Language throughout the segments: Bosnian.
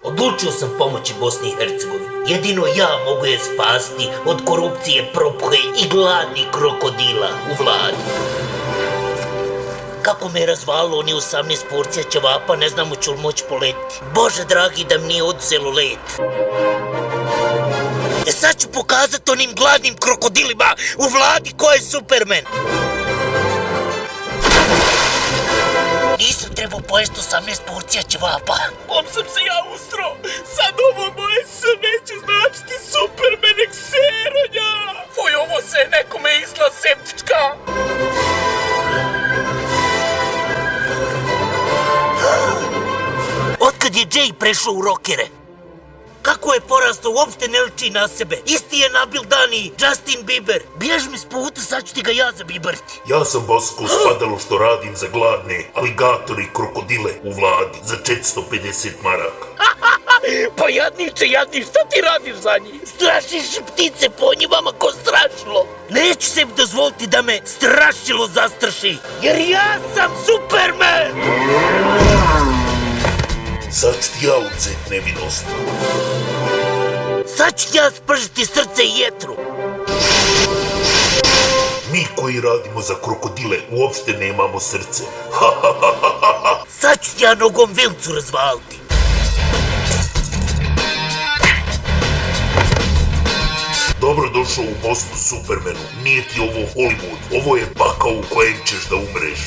Odlučio sam pomoći Bosni i Hercegovini. Jedino ja mogu je spasti od korupcije, propuhe i gladnih krokodila u vladi. Kako me je razvalilo oni 18 porcija ćevapa, ne znam hoću li moći poleti. Bože dragi da mi nije oduzelo let. Sad ću pokazati onim gladnim krokodilima u vladi ko je Superman. Nisam trebao pojesti 18 porcija ćevapa. Kom sam se ja ustro. Sad ovo moje se neće značiti Superman ekseronja. Fuj, ovo se nekome izla septička. Otkad je Jay prešao u rokere? Kako je porastao, uopšte ne liči na sebe. Isti je Nabil Dani, Justin Bieber. Bjež mi s puta, sad ću ti ga ja zabiberti. Ja sam Bosko spadalo što radim za gladne aligatori i krokodile u vladi za 450 maraka. Pa jadniče, šta ti radiš za njih? Strašiš ptice po njivama ko strašilo. Neću sebi dozvoliti da me strašilo zastraši, jer ja sam Superman! Sad ću ti ja uzet nevinost. Sad ću ti ja spržiti srce i jetru. Mi koji radimo za krokodile uopšte nemamo srce. Sad ću ti ja nogom vilcu razvaliti. Dobrodošao u Bosnu, Supermanu. Nije ti ovo Hollywood, ovo je pakao u kojem ćeš da umreš.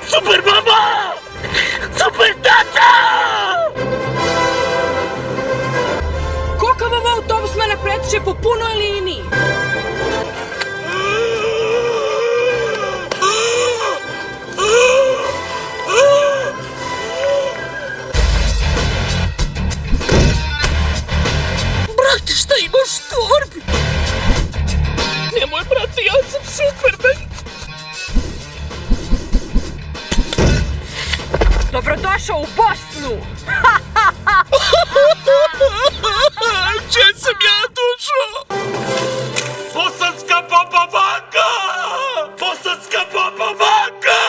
Super mama! Super tata! Koliko vam autobus mene pretiče po punoj liniji? Brate, šta imaš u torbi? Nemoj, brate, ja sam Superman! Dobrodošao u Bosnu! Če sam ja došao? Bosanska Baba Vanga! Bosanska Baba Vanga!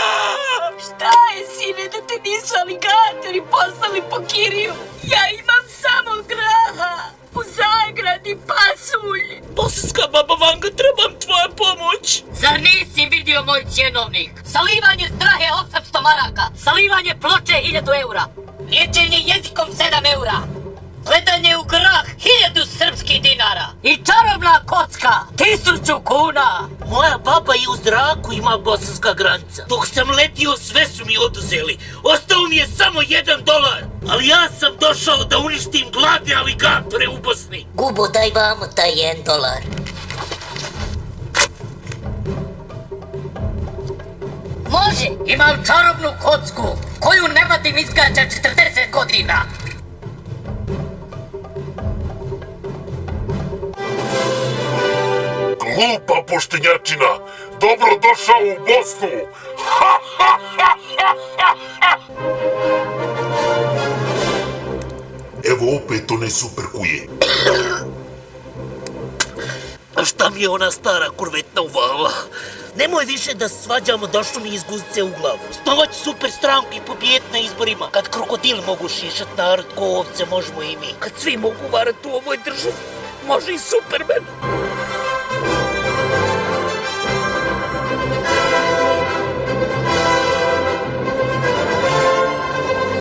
Šta je, sine, da te nisu aligatori poslali po kiriju? Ja imam samo graha, u zagradi pasulj. Bosanska Baba Vanga, trebam tvoja pomoć. Zar nisi vidio moj cjenovnik? Salivanje strahe 800 maraka, salivanje ploče 1000 eura, liječenje jezikom 7 eura, gledanje u grah 1000 srpskih dinara i čarobna kocka 1000 kuna. Moja baba i u zraku ima bosanska granica. Dok sam letio sve su mi oduzeli. Ostao mi je samo $1. Ali ja sam došao da uništim gladne aligatore u Bosni. Gubo, daj vamo taj $1. Može, imam čarobnu kocku koju ne vadim izgađa 40 godina. Glupa poštenjačina, dobrodošao u Bosnu! Evo opet one super kuje. A šta mi je ona stara kurvetna uvala? Nemoj više da se svađamo, došlo mi iz guzice u glavu. Snovat ću super stranku i pobijet na izborima. Kad krokodili mogu šišat narod ko ovce, možemo i mi. Kad svi mogu varat u ovoj državi, može i Superman.